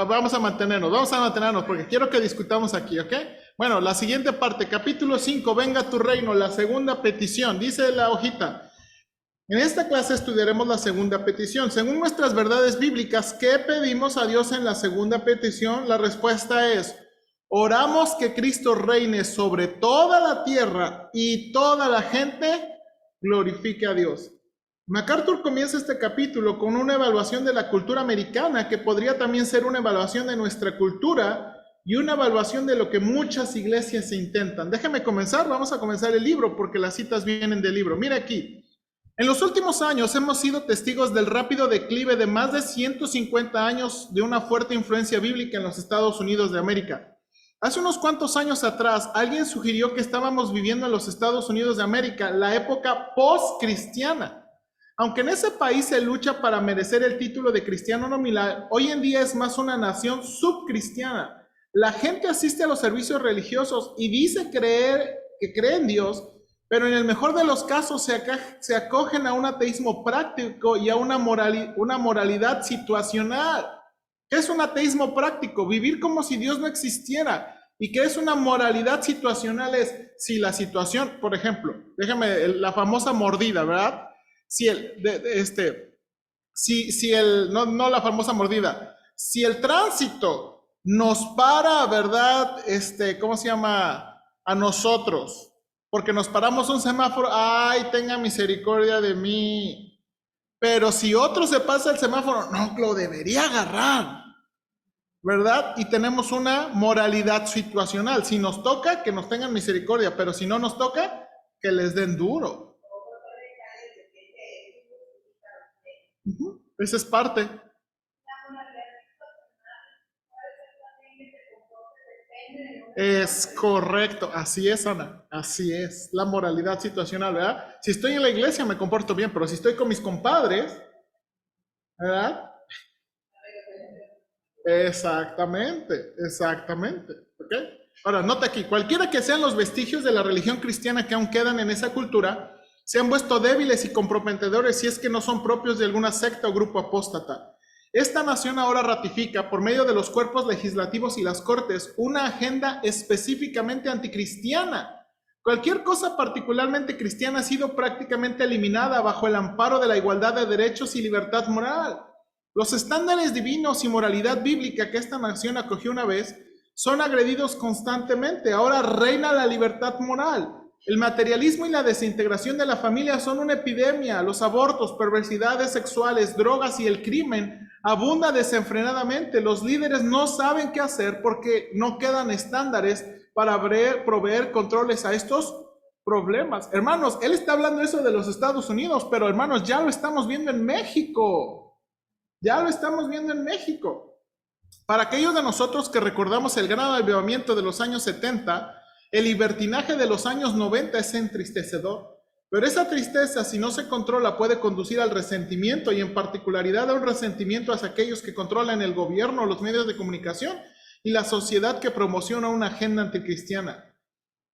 vamos a mantenernos porque quiero que discutamos aquí, ¿ok? Bueno, la siguiente parte, capítulo 5, venga tu reino, la segunda petición, dice la hojita. En esta clase estudiaremos la segunda petición. Según nuestras verdades bíblicas, ¿qué pedimos a Dios en la segunda petición? La respuesta es, oramos que Cristo reine sobre toda la tierra y toda la gente glorifique a Dios. MacArthur comienza este capítulo con una evaluación de la cultura americana, que podría también ser una evaluación de nuestra cultura y una evaluación de lo que muchas iglesias intentan. Déjeme comenzar, vamos a comenzar el libro porque las citas vienen del libro. Mira aquí. En los últimos años hemos sido testigos del rápido declive de más de 150 años de una fuerte influencia bíblica en los Estados Unidos de América. Hace unos cuantos años atrás, alguien sugirió que estábamos viviendo en los Estados Unidos de América la época post-cristiana. Aunque en ese país se lucha para merecer el título de cristiano nominal, hoy en día es más una nación subcristiana. La gente asiste a los servicios religiosos y dice que cree en Dios, pero en el mejor de los casos se acogen a un ateísmo práctico y a una moralidad situacional. ¿Qué es un ateísmo práctico? Vivir como si Dios no existiera. ¿Y qué es una moralidad situacional? Es si la situación, por ejemplo, déjame, la famosa mordida, ¿verdad? No la famosa mordida, si el tránsito nos para, ¿verdad? ¿Cómo se llama? A nosotros. Porque nos paramos un semáforo, ay, tenga misericordia de mí. Pero si otro se pasa el semáforo, no, lo debería agarrar, ¿verdad? Y tenemos una moralidad situacional. Si nos toca, que nos tengan misericordia, pero si no nos toca, que les den duro. Esa es parte. Es correcto, así es, Ana, así es, la moralidad situacional, ¿verdad? Si estoy en la iglesia me comporto bien, pero si estoy con mis compadres, ¿verdad? Exactamente, ¿ok? Ahora, nota aquí, cualquiera que sean los vestigios de la religión cristiana que aún quedan en esa cultura, se han vuelto débiles y comprometedores si es que no son propios de alguna secta o grupo apóstata. Esta nación ahora ratifica, por medio de los cuerpos legislativos y las cortes, una agenda específicamente anticristiana. Cualquier cosa particularmente cristiana ha sido prácticamente eliminada bajo el amparo de la igualdad de derechos y libertad moral. Los estándares divinos y moralidad bíblica que esta nación acogió una vez son agredidos constantemente. Ahora reina la libertad moral. El materialismo y la desintegración de la familia son una epidemia. Los abortos, perversidades sexuales, drogas y el crimen abunda desenfrenadamente. Los líderes no saben qué hacer porque no quedan estándares para proveer controles a estos problemas. Hermanos, él está hablando eso de los Estados Unidos, pero hermanos, ya lo estamos viendo en México. Ya lo estamos viendo en México. Para aquellos de nosotros que recordamos el gran avivamiento de los años 70, el libertinaje de los años 90 es entristecedor. Pero esa tristeza, si no se controla, puede conducir al resentimiento y en particularidad a un resentimiento hacia aquellos que controlan el gobierno, los medios de comunicación y la sociedad que promociona una agenda anticristiana.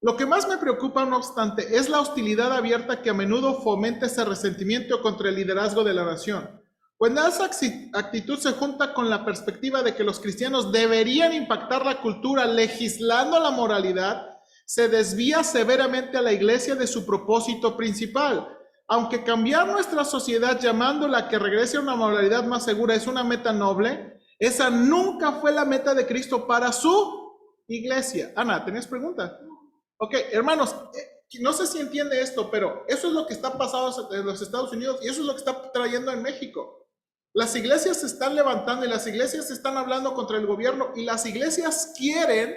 Lo que más me preocupa, no obstante, es la hostilidad abierta que a menudo fomenta ese resentimiento contra el liderazgo de la nación. Cuando esa actitud se junta con la perspectiva de que los cristianos deberían impactar la cultura legislando la moralidad, se desvía severamente a la iglesia de su propósito principal. Aunque cambiar nuestra sociedad llamándola a que regrese a una moralidad más segura es una meta noble, esa nunca fue la meta de Cristo para su iglesia. Ana, ¿tenías pregunta? Ok, hermanos, no sé si entiende esto, pero eso es lo que está pasando en los Estados Unidos y eso es lo que está trayendo en México. Las iglesias se están levantando y las iglesias están hablando contra el gobierno y las iglesias quieren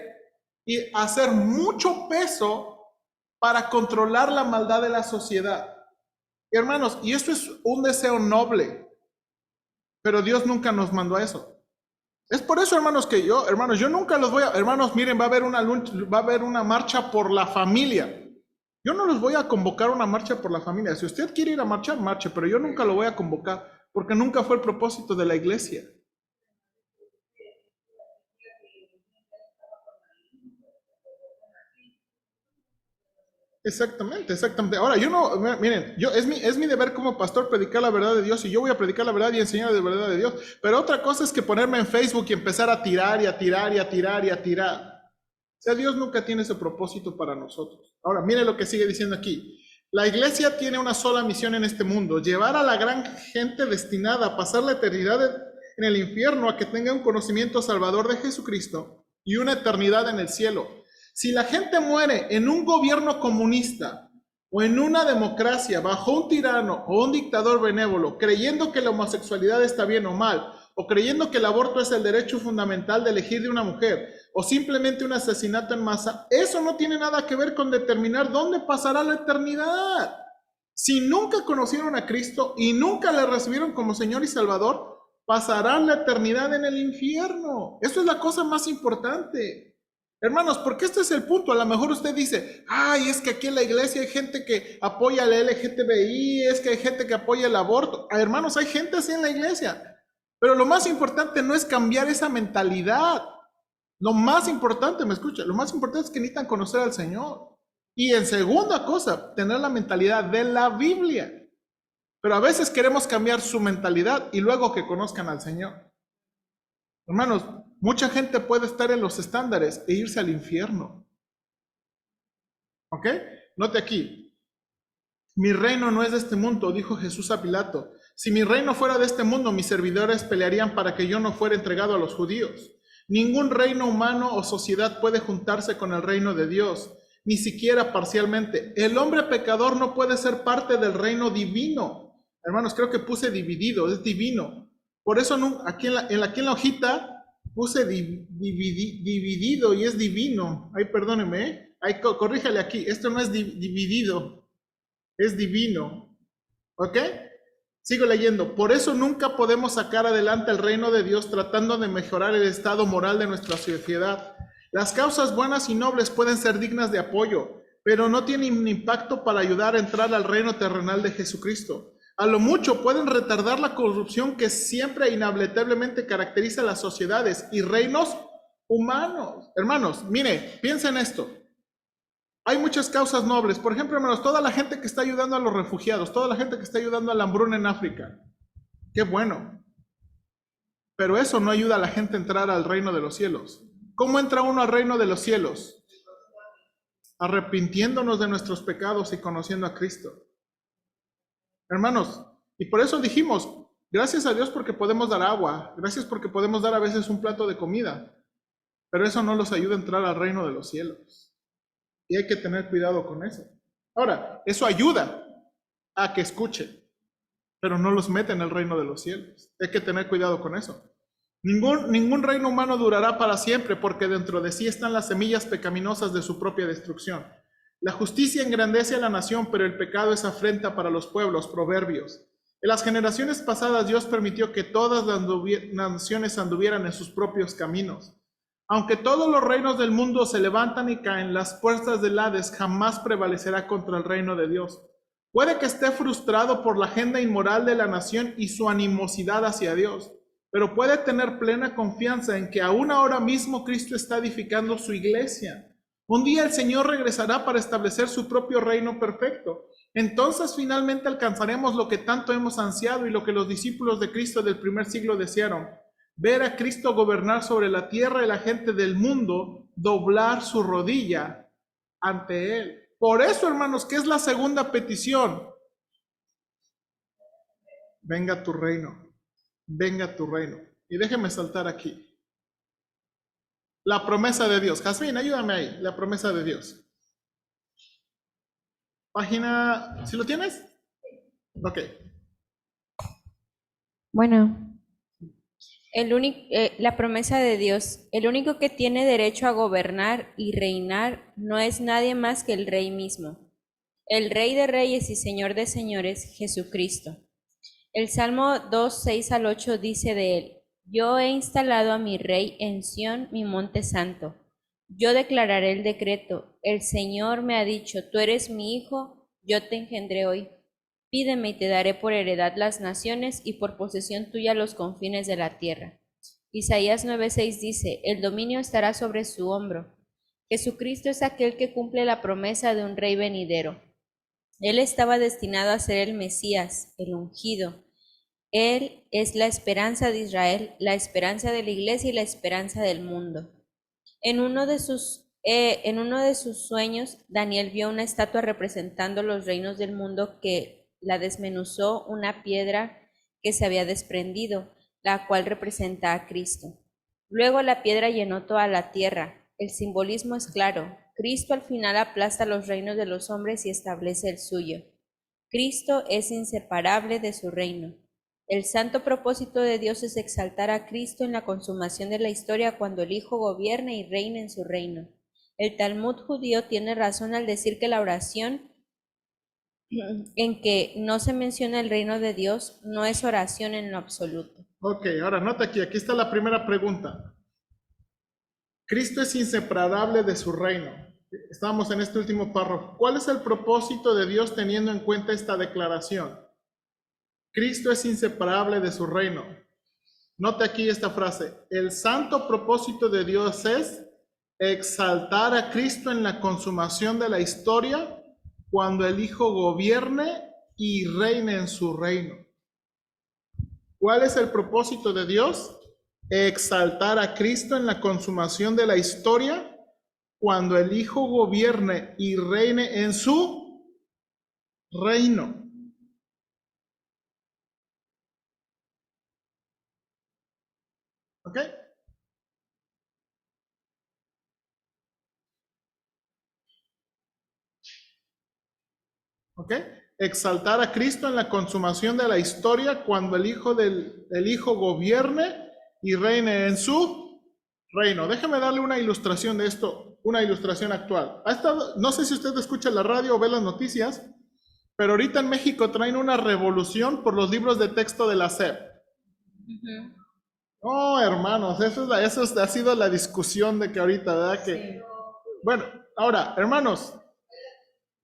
hacer mucho peso para controlar la maldad de la sociedad. Hermanos, y esto es un deseo noble, pero Dios nunca nos mandó a eso. Es por eso, hermanos, que yo nunca los voy a, hermanos, miren, va a haber una marcha por la familia. Yo no los voy a convocar a una marcha por la familia. Si usted quiere ir a marchar, marche, pero yo nunca lo voy a convocar, porque nunca fue el propósito de la iglesia. Exactamente, exactamente. Ahora, yo no, miren, es mi deber como pastor predicar la verdad de Dios y yo voy a predicar la verdad y enseñar la verdad de Dios. Pero otra cosa es que ponerme en Facebook y empezar a tirar y a tirar y a tirar y a tirar. O sea, Dios nunca tiene ese propósito para nosotros. Ahora, mire lo que sigue diciendo aquí. La iglesia tiene una sola misión en este mundo, llevar a la gran gente destinada a pasar la eternidad en el infierno a que tenga un conocimiento salvador de Jesucristo y una eternidad en el cielo. Si la gente muere en un gobierno comunista o en una democracia bajo un tirano o un dictador benévolo, creyendo que la homosexualidad está bien o mal, o creyendo que el aborto es el derecho fundamental de elegir de una mujer, o simplemente un asesinato en masa, eso no tiene nada que ver con determinar dónde pasará la eternidad. Si nunca conocieron a Cristo y nunca le recibieron como Señor y Salvador, pasarán la eternidad en el infierno. Eso es la cosa más importante. Hermanos, porque este es el punto. A lo mejor usted dice, ay, es que aquí en la iglesia hay gente que apoya el LGTBI, es que hay gente que apoya el aborto. Hermanos, hay gente así en la iglesia. Pero lo más importante no es cambiar esa mentalidad. Lo más importante, me escucha, lo más importante es que necesitan conocer al Señor. Y en segunda cosa, tener la mentalidad de la Biblia. Pero a veces queremos cambiar su mentalidad y luego que conozcan al Señor. Hermanos, mucha gente puede estar en los estándares e irse al infierno. ¿Ok? Note aquí. Mi reino no es de este mundo, dijo Jesús a Pilato. Si mi reino fuera de este mundo, mis servidores pelearían para que yo no fuera entregado a los judíos. Ningún reino humano o sociedad puede juntarse con el reino de Dios, ni siquiera parcialmente. El hombre pecador no puede ser parte del reino divino. Hermanos, creo que puse dividido, es divino. Por eso aquí en la hojita puse dividido y es divino. Ay, perdóneme, ¿eh? Ay, corríjale aquí. Esto no es dividido, es divino. ¿Ok? Sigo leyendo. Por eso nunca podemos sacar adelante el reino de Dios tratando de mejorar el estado moral de nuestra sociedad. Las causas buenas y nobles pueden ser dignas de apoyo, pero no tienen impacto para ayudar a entrar al reino terrenal de Jesucristo. A lo mucho pueden retardar la corrupción que siempre e inablatablemente caracteriza a las sociedades y reinos humanos. Hermanos, mire, piensen en esto. Hay muchas causas nobles. Por ejemplo, hermanos, toda la gente que está ayudando a los refugiados, toda la gente que está ayudando a la hambruna en África. Qué bueno. Pero eso no ayuda a la gente a entrar al reino de los cielos. ¿Cómo entra uno al reino de los cielos? Arrepintiéndonos de nuestros pecados y conociendo a Cristo. Hermanos, y por eso dijimos, gracias a Dios porque podemos dar agua, gracias porque podemos dar a veces un plato de comida, pero eso no los ayuda a entrar al reino de los cielos. Y hay que tener cuidado con eso. Ahora, eso ayuda a que escuchen, pero no los mete en el reino de los cielos. Hay que tener cuidado con eso. Ningún reino humano durará para siempre, porque dentro de sí están las semillas pecaminosas de su propia destrucción. La justicia engrandece a la nación, pero el pecado es afrenta para los pueblos. Proverbios. En las generaciones pasadas Dios permitió que todas las naciones anduvieran en sus propios caminos. Aunque todos los reinos del mundo se levantan y caen, las puertas del Hades jamás prevalecerá contra el reino de Dios. Puede que esté frustrado por la agenda inmoral de la nación y su animosidad hacia Dios, pero puede tener plena confianza en que aún ahora mismo Cristo está edificando su iglesia. Un día el Señor regresará para establecer su propio reino perfecto. Entonces finalmente alcanzaremos lo que tanto hemos ansiado y lo que los discípulos de Cristo del primer siglo desearon: ver a Cristo gobernar sobre la tierra y la gente del mundo doblar su rodilla ante Él. Por eso, hermanos, ¿qué es la segunda petición? Venga tu reino, venga tu reino. Y déjeme saltar aquí. La promesa de Dios. Jazmín, ayúdame ahí, la promesa de Dios. Página, ¿sí lo tienes? Ok. Bueno, la promesa de Dios, el único que tiene derecho a gobernar y reinar no es nadie más que el Rey mismo, el Rey de Reyes y Señor de Señores, Jesucristo. El Salmo 2, 6 al 8 dice de él: Yo he instalado a mi Rey en Sión, mi monte santo. Yo declararé el decreto. El Señor me ha dicho: Tú eres mi hijo, yo te engendré hoy. Pídeme y te daré por heredad las naciones y por posesión tuya los confines de la tierra. Isaías 9:6 dice: El dominio estará sobre su hombro. Jesucristo es aquel que cumple la promesa de un rey venidero. Él estaba destinado a ser el Mesías, el ungido. Él es la esperanza de Israel, la esperanza de la iglesia y la esperanza del mundo. En uno de sus sueños, Daniel vio una estatua representando los reinos del mundo que la desmenuzó una piedra que se había desprendido, la cual representa a Cristo. Luego la piedra llenó toda la tierra. El simbolismo es claro. Cristo al final aplasta los reinos de los hombres y establece el suyo. Cristo es inseparable de su reino. El santo propósito de Dios es exaltar a Cristo en la consumación de la historia cuando el Hijo gobierne y reine en su reino. El Talmud judío tiene razón al decir que la oración en que no se menciona el reino de Dios no es oración en lo absoluto. Ok, ahora nota aquí está la primera pregunta. Cristo es inseparable de su reino. Estamos en este último párrafo. ¿Cuál es el propósito de Dios teniendo en cuenta esta declaración? Cristo es inseparable de su reino. Note aquí esta frase. El santo propósito de Dios es exaltar a Cristo en la consumación de la historia cuando el Hijo gobierne y reine en su reino. ¿Cuál es el propósito de Dios? Exaltar a Cristo en la consumación de la historia cuando el Hijo gobierne y reine en su reino. ¿Ok? ¿Ok? Exaltar a Cristo en la consumación de la historia cuando el Hijo gobierne y reine en su reino. Déjame darle una ilustración de esto, una ilustración actual. No sé si usted escucha la radio o ve las noticias, pero ahorita en México traen una revolución por los libros de texto de la SEP. Oh, hermanos, eso ha sido la discusión de que ahorita, ¿verdad? Que, bueno, ahora, hermanos,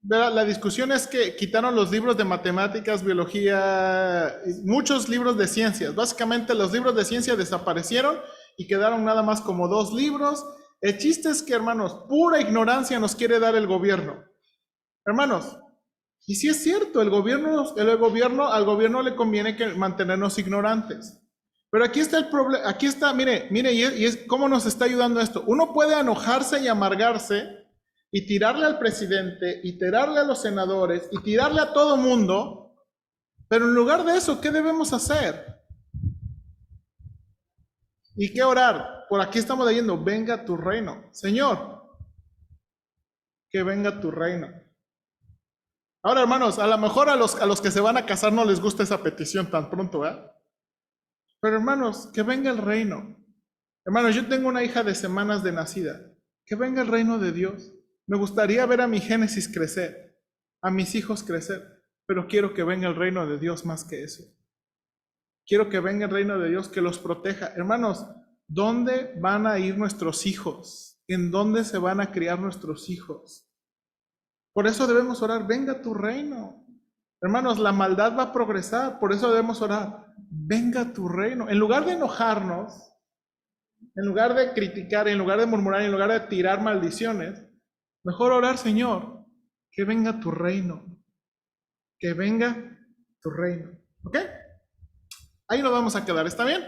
la discusión es que quitaron los libros de matemáticas, biología, muchos libros de ciencias. Básicamente los libros de ciencia desaparecieron y quedaron nada más como 2 libros. El chiste es que, hermanos, pura ignorancia nos quiere dar el gobierno. Hermanos, y si es cierto, al gobierno le conviene mantenernos ignorantes. Pero aquí está el problema, aquí está, mire, y es cómo nos está ayudando esto. Uno puede enojarse y amargarse y tirarle al presidente, y tirarle a los senadores, y tirarle a todo mundo, pero en lugar de eso, ¿qué debemos hacer? ¿Y qué orar? Por aquí estamos leyendo, venga tu reino. Señor, que venga tu reino. Ahora, hermanos, a lo mejor a los que se van a casar no les gusta esa petición tan pronto, ¿eh? Pero hermanos, que venga el reino. Hermanos, yo tengo una hija de semanas de nacida. Que venga el reino de Dios. Me gustaría ver a mi Génesis crecer, a mis hijos crecer, pero quiero que venga el reino de Dios más que eso. Quiero que venga el reino de Dios que los proteja. Hermanos, ¿dónde van a ir nuestros hijos? ¿En dónde se van a criar nuestros hijos? Por eso debemos orar, venga tu reino. Hermanos, la maldad va a progresar, por eso debemos orar, venga tu reino. En lugar de enojarnos, en lugar de criticar, en lugar de murmurar, en lugar de tirar maldiciones, mejor orar, Señor, que venga tu reino. Que venga tu reino. ¿Ok? Ahí nos vamos a quedar, ¿está bien?